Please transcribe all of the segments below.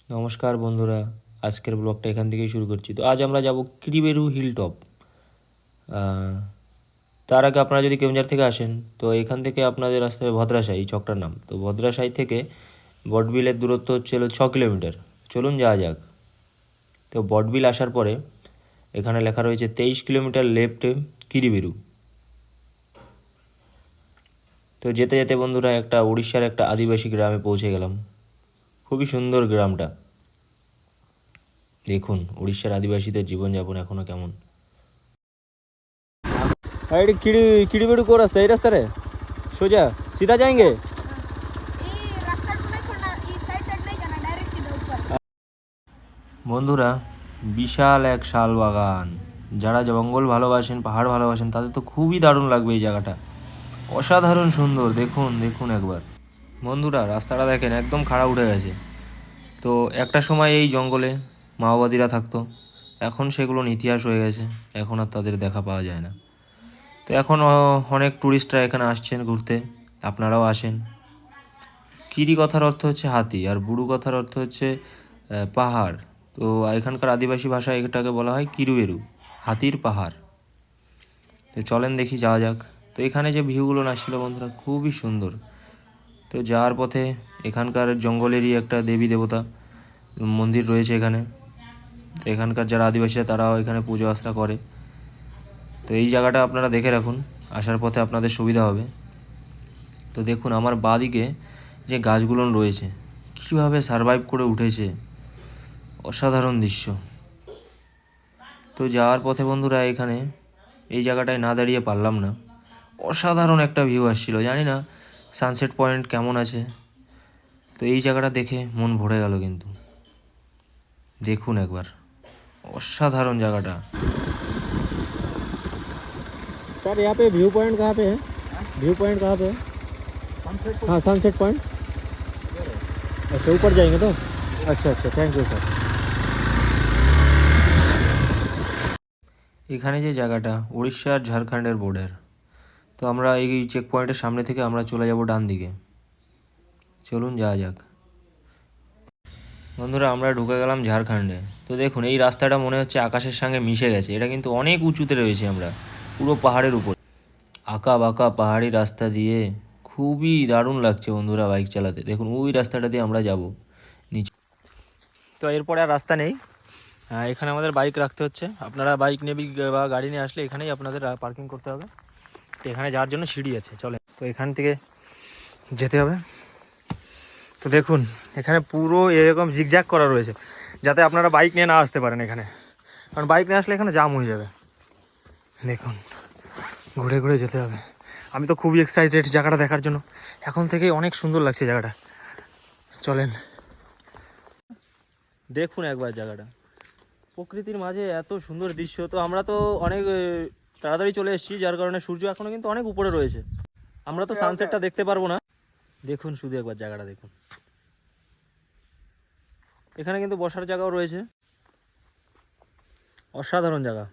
নমস্কার বন্ধুরা, আজকের ব্লগটা এখান থেকেই শুরু করছি। তো আজ আমরা যাব কিরিবেরু হিল টপ। তার আগে আপনারা যদি কেউঝার থেকে আসেন তো এখান থেকে আপনাদের আসতে হবে ভদ্রাশাই, এই চকটার নাম। তো ভদ্রাশাই থেকে বটবিলের দূরত্ব হচ্ছে 6 কিলোমিটার। চলুন যাওয়া যাক। তো বটবিল আসার পরে এখানে লেখা রয়েছে 23 কিলোমিটার লেফটে কিরিবেরু। তো যেতে যেতে বন্ধুরা একটা উড়িষ্যার একটা আদিবাসী গ্রামে পৌঁছে গেলাম। খুবই সুন্দর গ্রামটা। দেখুন উড়িষ্যার আদিবাসীদের জীবনযাপন এখনও কেমন। एडी किड़ी किड़ी बेड़ू को रास्ता, ये रास्ता रे सोजा सीधा जाएंगे। रास्ता को नहीं छोड़ना, इस साइड नहीं जाना, डायरेक्ट सीधा ऊपर। বন্ধুরা, বিশাল এক শাল বাগান। যারা জঙ্গল ভালোবাসেন, পাহাড় ভালোবাসেন, তাদের তো খুবই দারুণ লাগবে এই জায়গাটা। অসাধারণ সুন্দর। দেখুন দেখুন একবার। বন্ধুরা রাস্তাটা দেখেন, একদম খাড়া উঠে গেছে। তো একটা সময় এই জঙ্গলে মাওবাদীরা থাকতো, এখন সেগুলোর ইতিহাস হয়ে গেছে, এখন আর তাদের দেখা পাওয়া যায় না। তো এখন অনেক ট্যুরিস্টরা এখানে আসছেন ঘুরতে, আপনারাও আসেন। কিরি কথার অর্থ হচ্ছে হাতি, আর বুড়ু কথার অর্থ হচ্ছে পাহাড়। তো এখানকার আদিবাসী ভাষায় এটাকে বলা হয় কিরুবেরু, হাতির পাহাড়। তো চলেন দেখি, যাওয়া যাক। তো এখানে যে ভিউগুলো আসছিল বন্ধুরা, খুবই সুন্দর। তো যাওয়ার পথে এখানকার জঙ্গলেরই একটা দেবী দেবতা মন্দির রয়েছে এখানে। তো এখানকার যারা আদিবাসীরা তারাও এখানে পুজো আশ্রা করে। তো এই জায়গাটা আপনারা দেখে রাখুন, আসার পথে আপনাদের সুবিধা হবে। তো দেখুন আমার বাঁদিকে যে গাছগুলো রয়েছে, কীভাবে সারভাইভ করে উঠেছে, অসাধারণ দৃশ্য। তো যাওয়ার পথে বন্ধুরা এখানে এই জায়গাটায় না দাঁড়িয়ে পারলাম না, অসাধারণ একটা ভিউ আসছিল। জানি না সানসেট পয়েন্ট কেমন আছে। তো এই জায়গাটা দেখে মন ভরে গেল কিন্তু। দেখুন একবার, অসাধারণ জায়গাটা। सर यहाँ पे व्यू पॉइंट कहाँ पे है? व्यू पॉइंट कहाँ पे है? हाँ सनसेट पॉइंट। अच्छा ऊपर जाएंगे तो अच्छा अच्छा थैंक यू सर। এখানে যে জায়গাটা উড়িষ্যা আর ঝাড়খণ্ডের বর্ডার। তো আমরা এই চেক পয়েন্টের সামনে থেকে আমরা চলে যাব ডান দিকে। চলুন যাওয়া যাক। বন্ধুরা আমরা ঢুকে গেলাম ঝাড়খণ্ডে। তো দেখুন এই রাস্তাটা মনে হচ্ছে আকাশের সঙ্গে মিশে গেছে। এটা কিন্তু অনেক উঁচুতে রয়েছে, আমরা পুরো পাহাড়ের উপর। আঁকা বাঁকা পাহাড়ি রাস্তা দিয়ে খুবই দারুণ লাগছে বন্ধুরা বাইক চালাতে। দেখুন ওই রাস্তাটা দিয়ে আমরা যাব নিচে। তো এরপরে আর রাস্তা নেই, এখানে আমাদের বাইক রাখতে হচ্ছে। আপনারা বাইক নিয়ে বা গাড়ি নিয়ে আসলে এখানেই আপনাদের পার্কিং করতে হবে। তো এখানে যাওয়ার জন্য সিঁড়ি আছে, চলে তো এখান থেকে যেতে হবে। তো দেখুন এখানে পুরো এরকম জিগজ্যাগ করা রয়েছে, যাতে আপনারা বাইক নিয়ে না আসতে পারেন এখানে, কারণ বাইক নিয়ে আসলে এখানে জাম হয়ে যাবে। দেখুন ঘুরে ঘুরে যেতে হবে। আমি তো খুবই এক্সাইটেড জায়গাটা দেখার জন্য, এখন থেকেই অনেক সুন্দর লাগছে জায়গাটা। চলেন দেখুন একবার জায়গাটা, প্রকৃতির মাঝে এত সুন্দর দৃশ্য। তো আমরা তো অনেক তাড়াতাড়ি চলে এসেছি, যার কারণে সূর্য এখনও কিন্তু অনেক উপরে রয়েছে, আমরা তো সানসেটটা দেখতে পারবো না। দেখুন শুধু একবার জায়গাটা দেখুন, এখানে কিন্তু বসার জায়গাও রয়েছে, অসাধারণ জায়গা।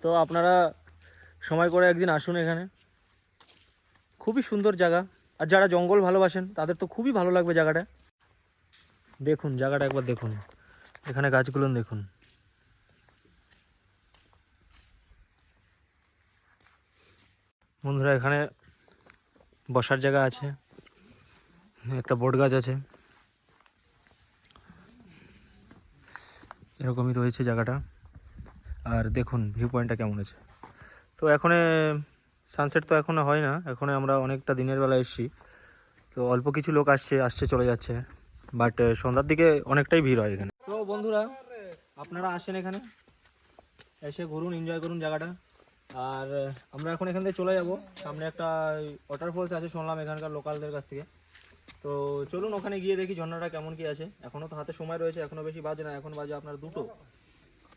তো আপনারা সময় করে একদিন আসুন এখানে, খুবই সুন্দর জায়গা। আর যারা জঙ্গল ভালোবাসেন তাদের তো খুবই ভালো লাগবে জায়গাটা। দেখুন জায়গাটা একবার দেখুন, এখানে গাছগুলো দেখুন। বন্ধুরা এখানে বসার জায়গা আছে, একটা বট গাছ আছে, এরকমই রয়েছে জায়গাটা। আর দেখুন ভিউ পয়েন্টটা কেমন আছে। তো এখন সানসেট তো এখনও হয় না, এখন আমরা অনেকটা দিনের বেলা এসেছি। তো অল্প কিছু লোক আসছে চলে যাচ্ছে, বাট সন্ধ্যার দিকে অনেকটাই ভিড় হয় এখানে। তো বন্ধুরা আপনারা আসেন এখানে, এসে ঘুরুন, এনজয় করুন জায়গাটা। আর আমরা এখন এখান থেকে চলে যাব, সামনে একটা ওয়াটারফলস আছে শুনলাম এখানকার লোকালদের কাছ থেকে। তো চলুন ওখানে গিয়ে দেখি ঝর্ণাটা কেমন কি আছে। এখনও তো হাতে সময় রয়েছে, এখনও বেশি বাজে না, এখন বাজে আপনার 2টো।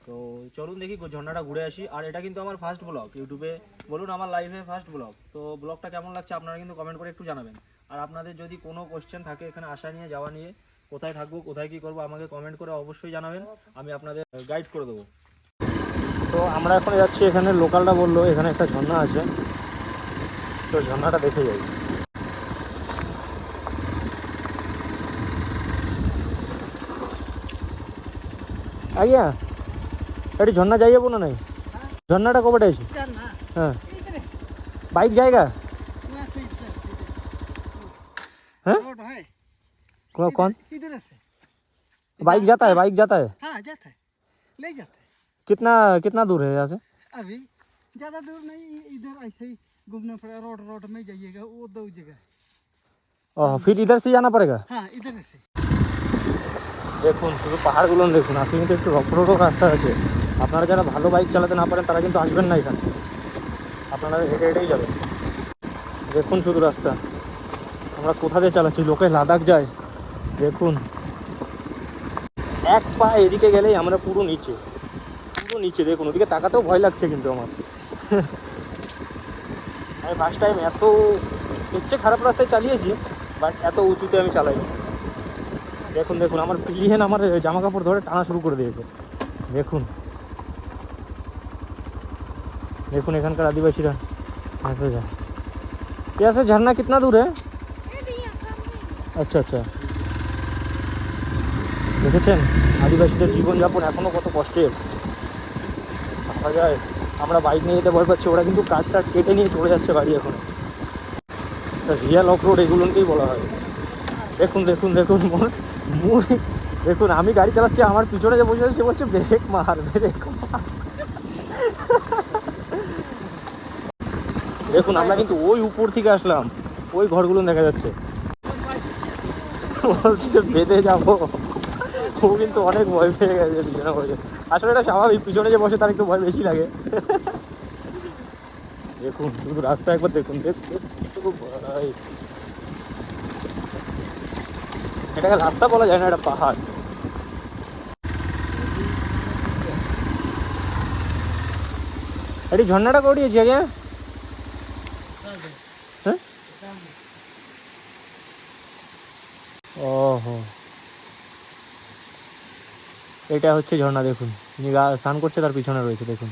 তো চলুন দেখি ঝর্ণাটা ঘুরে আসি। আর এটা কিন্তু আমার ফার্স্ট ব্লগ ইউটিউবে, বলুন আমার লাইভে ফার্স্ট ব্লগ। তো ব্লগটা কেমন লাগছে আপনারা কিন্তু কমেন্ট করে একটু জানাবেন। আর আপনাদের যদি কোনো কোশ্চেন থাকে এখানে আসা নিয়ে, যাওয়া নিয়ে, কোথায় থাকবো, কোথায় কী করবো, আমাকে কমেন্ট করে অবশ্যই জানাবেন, আমি আপনাদের গাইড করে দেবো। তো আমরা এখন যাচ্ছি, এখানে লোকালরা বললো এখানে একটা ঝর্ণা আছে, তো ঝর্ণাটা দেখে যাই। আজ্ঞা এটি ঝর্ণা যাই যাবো না নাই? ঝর্ণাটা কবেটা আছে? হ্যাঁ বাইক जाएगा? हैं? कौन? इधर से बाइक जाता है, बाइक जाता है? हाँ जाता है, ले जाता है। कितना कितना दूर है यहाँ से? अभी ज़्यादा दूर नहीं, इधर ऐसे ही घूमना पड़ेगा, रोड रोड में जाइएगा, वो दो जगह है। फिर इधर से जाना पड़ेगा? हाँ इधर से। দেখুন শুধু পাহাড়গুলো দেখুন, আসলে কিন্তু একটু রকরক রাস্তা আছে। আপনারা যারা ভালো বাইক চালাতে না পারেন তারা কিন্তু আসবেন না এখানে, আপনারা হেঁটে হেঁটেই যাবেন। দেখুন শুধু রাস্তা, আমরা কোথা দিয়ে চালাচ্ছি, লোকে লাদাখ যায়। দেখুন এক পা এদিকে গেলেই আমরা পুরো নিচে, পুরো নিচে। দেখুন ওদিকে তাকাতেও ভয় লাগছে কিন্তু আমার। আমি ফার্স্ট টাইম এত হচ্ছে খারাপ রাস্তায় চালিয়েছি, বাট এত উঁচুতে আমি চালাইনি। দেখুন দেখুন আমার পিলিয়েন আমার জামা কাপড় ধরে টানা শুরু করে দিয়েছে। দেখুন দেখুন এখানকার আদিবাসীরা হাঁটতে যায়। यहाँ से झरना कितना दूर है? আচ্ছা আচ্ছা, দেখেছেন আদিবাসীদের জীবনযাপন এখনও কত কষ্টের। দেখা যায় আমরা বাইক নিয়ে যেতে ভয় পাচ্ছি, ওরা কিন্তু কাঠ টাট কেটে নিয়ে চলে যাচ্ছে বাড়ি। এখন রিয়াল অফ রোড এগুলোকেই বলা হয়। দেখুন দেখুন দেখুন দেখুন আমি গাড়ি চালাচ্ছি, আমার পিছনে যে বসে আছে সে বলছে ব্রেক মার ব্রেক মার। দেখুন আমরা কিন্তু ওই উপর থেকে আসলাম, ওই ঘরগুলো দেখা যাচ্ছে। বলছে বেঁধে যাবো, ও কিন্তু অনেক ভয় পেয়ে গেছে পিছনে বসে। আসলে এটা স্বাভাবিক, পিছনে যে বসে তার একটু ভয় বেশি লাগে। দেখুন শুধু রাস্তা একবার দেখুন, ভাই এটাকে রাস্তা বলা যায় না, এটা পাহাড়। এটি ঝর্ণাটা করিয়েছি আগে। হ্যাঁ ওহো, এটা হচ্ছে ঝর্ণা। দেখুন যিনি স্নান করছে তার পিছনে রয়েছে, দেখুন।